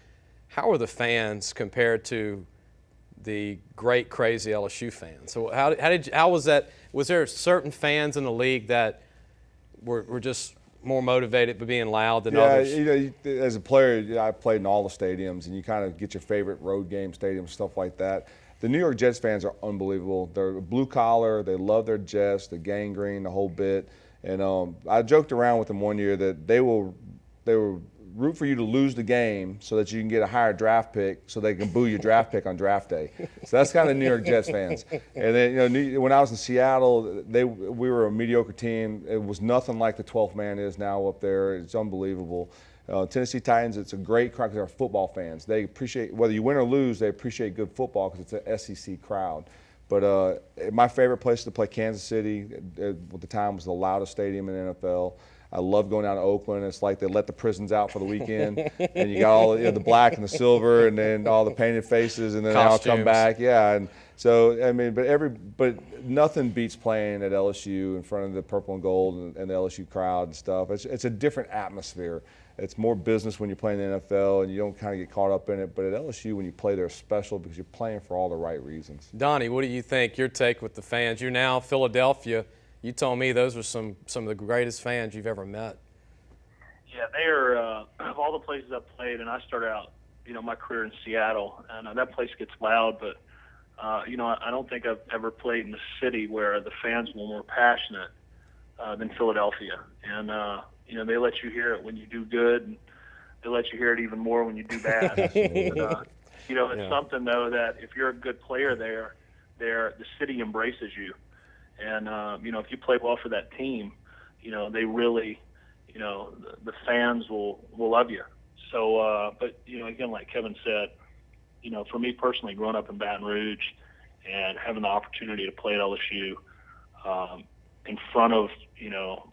How are the fans compared to the great, crazy LSU fans? So how was that? Was there certain fans in the league that were just more motivated by being loud than others? Yeah, you know, as a player, I played in all the stadiums, and you kind of get your favorite road game stadiums, stuff like that. The New York Jets fans are unbelievable. They're blue collar. They love their Jets, the gangrene, the whole bit. And I joked around with them one year that they will root for you to lose the game so that you can get a higher draft pick so they can boo your draft pick on draft day. So that's kind of New York Jets fans. And then, you know, when I was in Seattle, we were a mediocre team. It was nothing like the 12th man is now up there. It's unbelievable. Tennessee Titans, it's a great crowd because they're football fans. They appreciate, whether you win or lose, they appreciate good football because it's an SEC crowd. But my favorite place to play, Kansas City, at the time was the loudest stadium in the NFL. I love going down to Oakland. It's like they let the prisons out for the weekend, and you got all the black and the silver, and then all the painted faces, and then Costumes. they all come back. Yeah, and so I mean, but nothing beats playing at LSU in front of the purple and gold and the LSU crowd and stuff. It's a different atmosphere. It's more business when you're playing in the NFL, and you don't kind of get caught up in it. But at LSU, when you play there, it's special because you're playing for all the right reasons. Donnie, what do you think? Your take with the fans? You're now Philadelphia. You told me those were some of the greatest fans you've ever met. Yeah, they are of all the places I've played, and I started out, you know, my career in Seattle, and that place gets loud, but you know, I don't think I've ever played in a city where the fans were more passionate than Philadelphia. And you know, they let you hear it when you do good, and they let you hear it even more when you do bad. But, you know, it's something though that if you're a good player there, the city embraces you. And, you know, if you play well for that team, you know, they really, you know, the fans will love you. So, but, you know, again, like Kevin said, you know, for me personally, growing up in Baton Rouge and having the opportunity to play at LSU in front of, you know,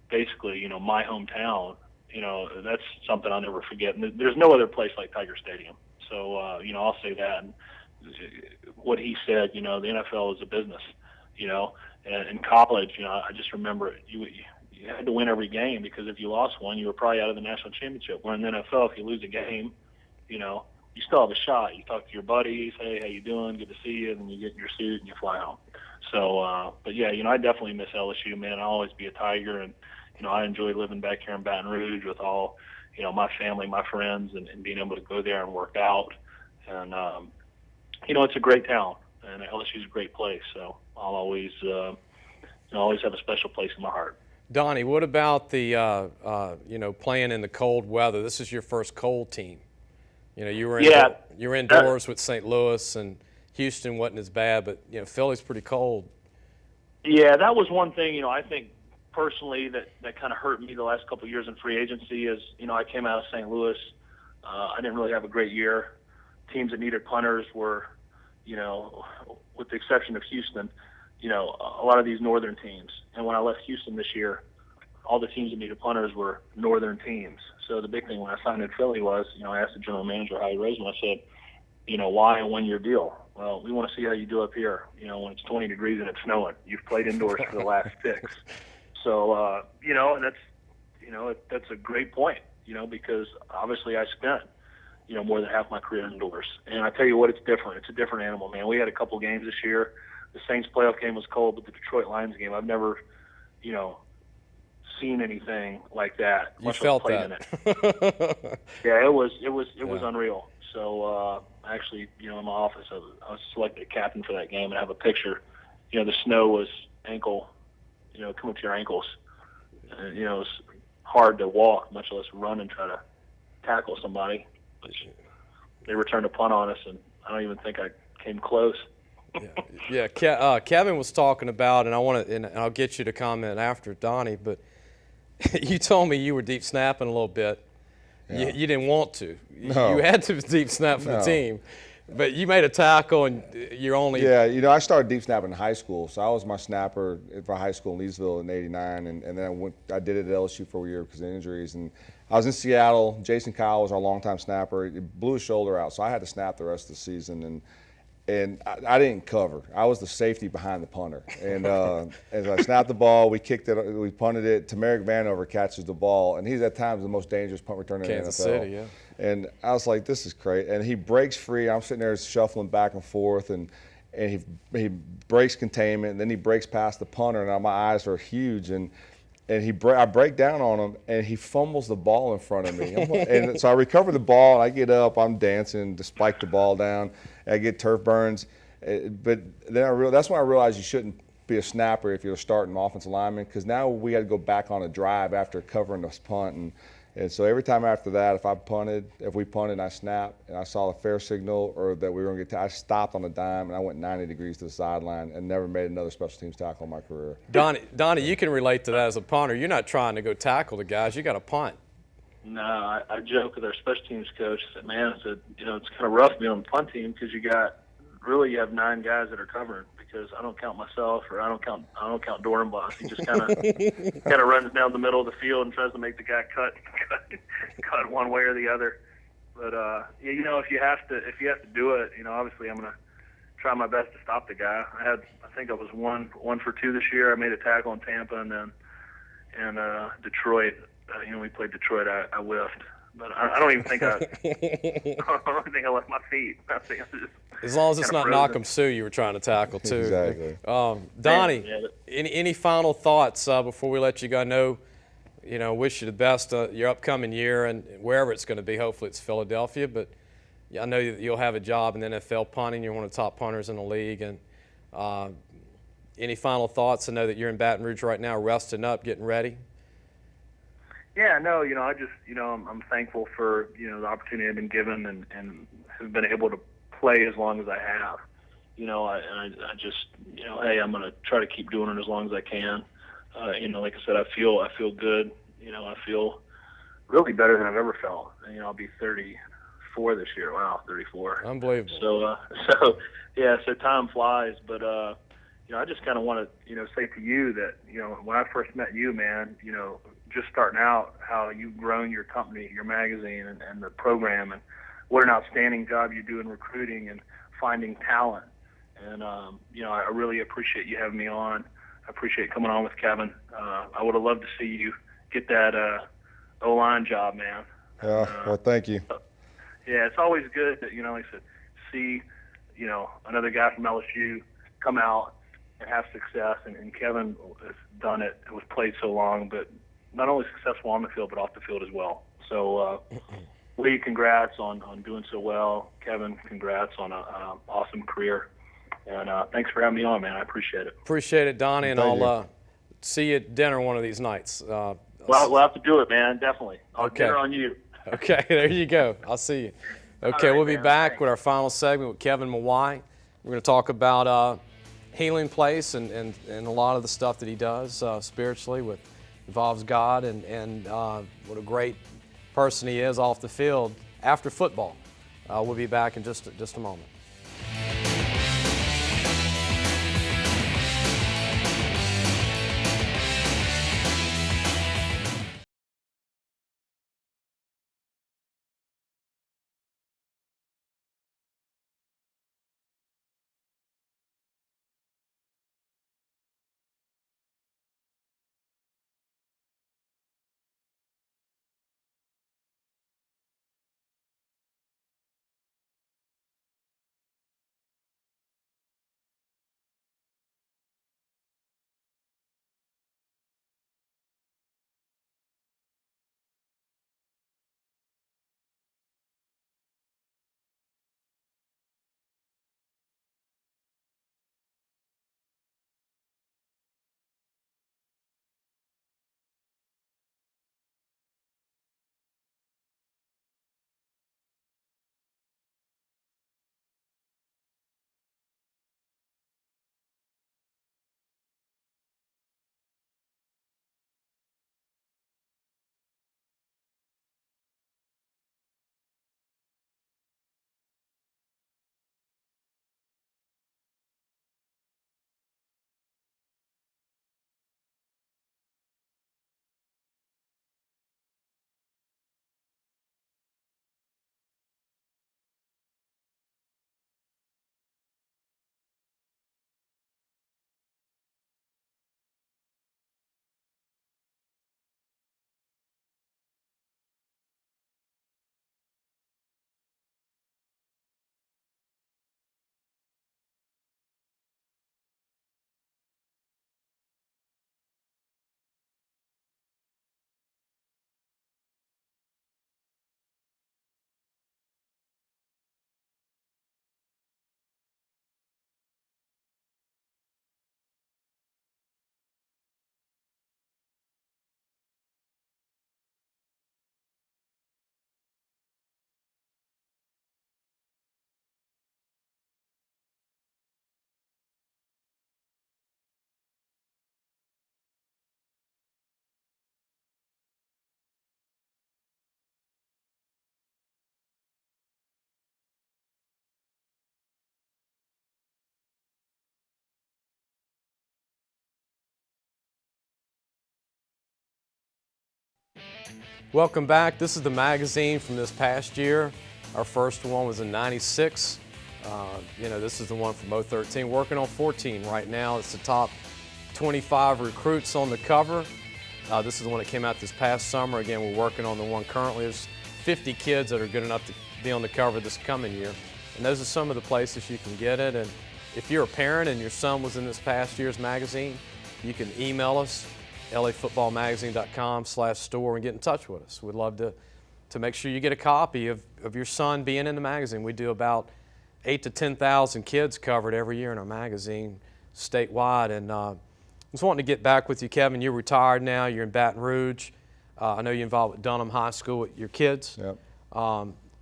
basically, you know, my hometown, you know, that's something I'll never forget. And there's no other place like Tiger Stadium. So, you know, I'll say that. And what he said, you know, the NFL is a business. You know, and in college, you know, I just remember you had to win every game because if you lost one, you were probably out of the national championship. Where in the NFL, if you lose a game, you know, you still have a shot. You talk to your buddies, hey, how you doing? Good to see you. And then you get in your suit and you fly home. So, but yeah, you know, I definitely miss LSU, man. I'll always be a Tiger, and you know, I enjoy living back here in Baton Rouge with all, you know, my family, my friends, and being able to go there and work out. And you know, it's a great town, and LSU's a great place. So I'll always, always have a special place in my heart. Donnie, what about the, you know, playing in the cold weather? This is your first cold team. You know, you were indoors with St. Louis, and Houston wasn't as bad, but you know, Philly's pretty cold. Yeah, that was one thing. You know, I think personally that kind of hurt me the last couple of years in free agency. Is, you know, I came out of St. Louis. I didn't really have a great year. Teams that needed punters were, you know, with the exception of Houston, you know, a lot of these northern teams. And when I left Houston this year, all the teams that needed punters were northern teams. So the big thing when I signed in Philly was, you know, I asked the general manager how he raised me. I said, you know, why a one-year deal? Well, we want to see how you do up here, you know, when it's 20 degrees and it's snowing. You've played indoors for the last 6. So, you know, and that's a great point, you know, because obviously I spent, you know, more than half my career indoors. And I tell you what, it's different. It's a different animal, man. We had a couple games this year. The Saints playoff game was cold, but the Detroit Lions game, I've never, you know, seen anything like that. You felt that. In it. Yeah, it was unreal. So actually, in my office, I was selected captain for that game, and I have a picture. The snow was ankle, coming to your ankles. And, it was hard to walk, much less run and try to tackle somebody. They returned a punt on us, and I don't even think I came close. Yeah. Kevin was talking about, and and I'll get you to comment after Donnie, but you told me you were deep snapping a little bit. Yeah. You didn't want to. No. You had to deep snap for the team, but you made a tackle, and you're only. Yeah, I started deep snapping in high school, so I was my snapper for high school in Leesville in '89, and then I did it at LSU for a year because of injuries, and I was in Seattle. Jason Kyle was our longtime snapper. He blew his shoulder out, so I had to snap the rest of the season, and I didn't cover. I was the safety behind the punter. And as I snapped the ball, we kicked it, we punted it. Tamarick Vanover catches the ball, and he's at times the most dangerous punt returner in the NFL. Kansas City, yeah. And I was like, this is great. And he breaks free. I'm sitting there shuffling back and forth, and he breaks containment, and then he breaks past the punter, and my eyes are huge. And I break down on him, and he fumbles the ball in front of me. And so I recover the ball, and I get up. I'm dancing to spike the ball down. I get turf burns. But then that's when I realized you shouldn't be a snapper if you're a starting offensive lineman, because now we had to go back on a drive after covering this punt. And so every time after that, if we punted and I snapped and I saw a fair signal or that we were going to get I stopped on a dime and I went 90 degrees to the sideline and never made another special teams tackle in my career. Donnie, you can relate to that as a punter. You're not trying to go tackle the guys. You got to punt. No, I joke with our special teams coach. I said, man, it's kind of rough being on the punt team because you have 9 guys that are covering, because I don't count myself, or I don't count Dorenbos. He just kind of runs down the middle of the field and tries to make the guy cut one way or the other. But if you have to do it, obviously I'm gonna try my best to stop the guy. I think I was one for 2 this year. I made a tackle in Tampa, and then Detroit. We played Detroit. I whiffed. But I don't even think I left my feet. I think I just as long as it's not Knock'em Sue you were trying to tackle too. Exactly. Donnie, any final thoughts before we let you go? I know, wish you the best your upcoming year and wherever it's going to be. Hopefully it's Philadelphia, but I know you'll have a job in the NFL punting. You're one of the top punters in the league. And any final thoughts? I know that you're in Baton Rouge right now, resting up, getting ready. Yeah, no, I just, I'm thankful for, the opportunity I've been given and have been able to play as long as I have. I just, hey, I'm going to try to keep doing it as long as I can. Like I said, I feel good. I feel really better than I've ever felt. I'll be 34 this year. Wow, 34. Unbelievable. So time flies, but I just kind of want to, say to you that, when I first met you, man, just starting out, how you've grown your company, your magazine, and the program, and what an outstanding job you do in recruiting and finding talent. And, I really appreciate you having me on. I appreciate coming on with Kevin. I would have loved to see you get that O-line job, man. Well, thank you. Yeah, it's always good that, like I said, see, another guy from LSU come out and have success. And Kevin has done it. It was played so long, but not only successful on the field, but off the field as well. So, Lee, congrats on doing so well. Kevin, congrats on an awesome career. And thanks for having me on, man. I appreciate it. Appreciate it, Donnie, and I'll see you at dinner one of these nights. Well, we'll have to do it, man, definitely. I'll dinner on you. Okay, there you go. I'll see you. Okay, we'll be back with our final segment with Kevin Mawai. We're going to talk about Healing Place and a lot of the stuff that he does spiritually involves God and what a great person he is off the field after football. We'll be back in just a moment. Welcome back. This is the magazine from this past year. Our first one was in '96. This is the one from 2013. Working on 14 right now. It's the top 25 recruits on the cover. This is the one that came out this past summer. Again, we're working on the one currently. There's 50 kids that are good enough to be on the cover this coming year. And those are some of the places you can get it. And if you're a parent and your son was in this past year's magazine, you can email us, lafootballmagazine.com/store, and get in touch with us. We'd love to make sure you get a copy of your son being in the magazine. We do about 8,000 to 10,000 kids covered every year in our magazine statewide. And I was wanting to get back with you, Kevin. You're retired now. You're in Baton Rouge. I know you're involved with Dunham High School with your kids. Yep.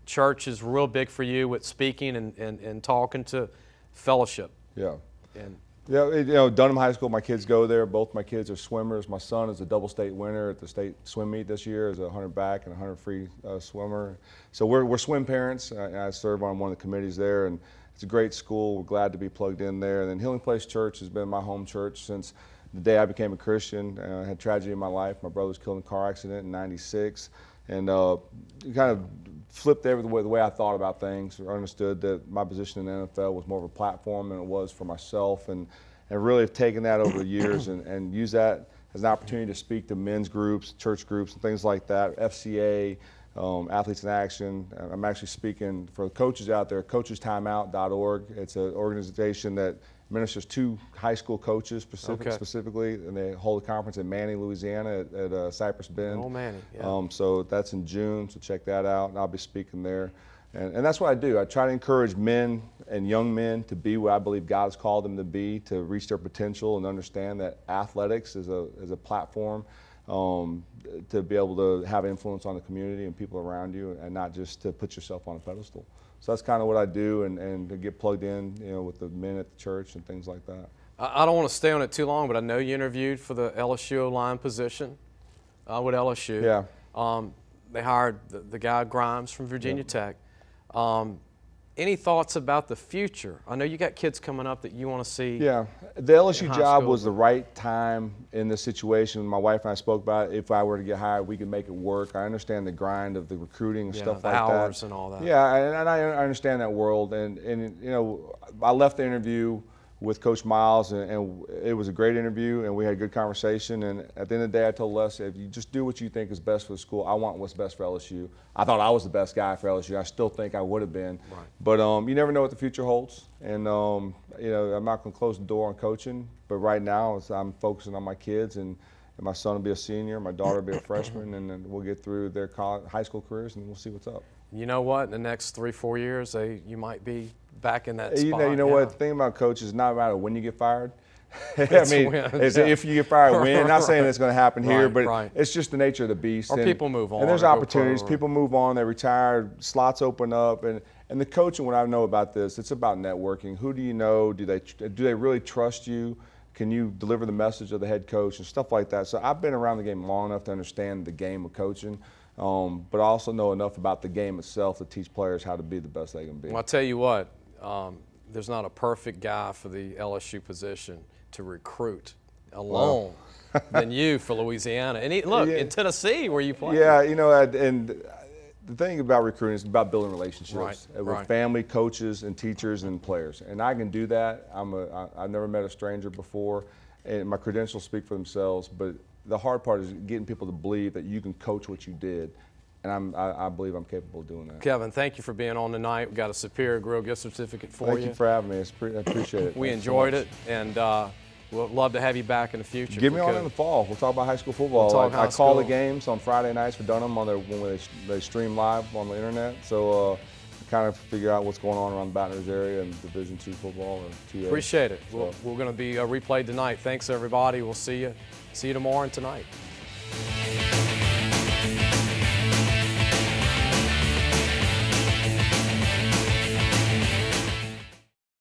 Church is real big for you with speaking and talking to fellowship. Yeah. And Dunham High School, my kids go there. Both my kids are swimmers. My son is a double state winner at the state swim meet this year as a 100 back and 100 free swimmer. So we're swim parents. I serve on one of the committees there, and it's a great school. We're glad to be plugged in there. And then Healing Place Church has been my home church since the day I became a Christian. I had tragedy in my life. My brother was killed in a car accident in '96, and it kind of flipped the way I thought about things. I understood that my position in the NFL was more of a platform than it was for myself, and really have taken that over the years and use that as an opportunity to speak to men's groups, church groups, and things like that, FCA, Athletes in Action. I'm actually speaking for the coaches out there, coachestimeout.org. It's an organization that ministers to high school coaches specifically, and they hold a conference in Manning, Louisiana at Cypress Bend. Oh, Manning, yeah. So that's in June, so check that out, and I'll be speaking there. And that's what I do. I try to encourage men and young men to be what I believe God has called them to be, to reach their potential and understand that athletics is a platform to be able to have influence on the community and people around you, and not just to put yourself on a pedestal. So that's kind of what I do, and to get plugged in, with the men at the church and things like that. I don't want to stay on it too long, but I know you interviewed for the LSU line position with LSU. Yeah. They hired the guy Grimes from Virginia Tech. Any thoughts about the future? I know you got kids coming up that you want to see. Yeah, the LSU job was the right time in this situation. My wife and I spoke about it. If I were to get hired, we could make it work. I understand the grind of the recruiting and stuff like that. Hours and all that. Yeah, and I understand that world. And I left the interview with Coach Miles, and it was a great interview, and we had a good conversation. And at the end of the day, I told Les, if you just do what you think is best for the school, I want what's best for LSU. I thought I was the best guy for LSU. I still think I would have been. Right. But you never know what the future holds. And, I'm not going to close the door on coaching. But right now, I'm focusing on my kids, and my son will be a senior, my daughter will be a freshman, and then we'll get through their high school careers, and we'll see what's up. You know what? In the next 3-4 years, you might be back in that spot. You know what? The thing about coaches is not matter when you get fired. It's if you get fired, win. I'm not saying it's going to happen here, but it's just the nature of the beast. Or people move on. And there's opportunities. People move on. They retire. Slots open up. And the coaching, what I know about this, it's about networking. Who do you know? Do they really trust you? Can you deliver the message of the head coach and stuff like that? So I've been around the game long enough to understand the game of coaching. But I also know enough about the game itself to teach players how to be the best they can be. Well, I'll tell you what, there's not a perfect guy for the LSU position to recruit alone than you for Louisiana. And in Tennessee where you play. Yeah, and the thing about recruiting is about building relationships with family, coaches, and teachers and players. And I can do that. I've never met a stranger before, and my credentials speak for themselves, but the hard part is getting people to believe that you can coach what you did, and I believe I'm capable of doing that. Kevin, thank you for being on tonight. We've got a Superior Grill gift certificate for you. Thank you for having me. I appreciate it. We enjoyed it, and we'll love to have you back in the future. Give me on in the fall. We'll talk about high school football. I call the games on Friday nights for Dunham when they stream live on the internet. So kind of figure out what's going on around the Baton Rouge area and Division II football or 2A. Appreciate it. We're going to be replayed tonight. Thanks, everybody. We'll see you tomorrow and tonight.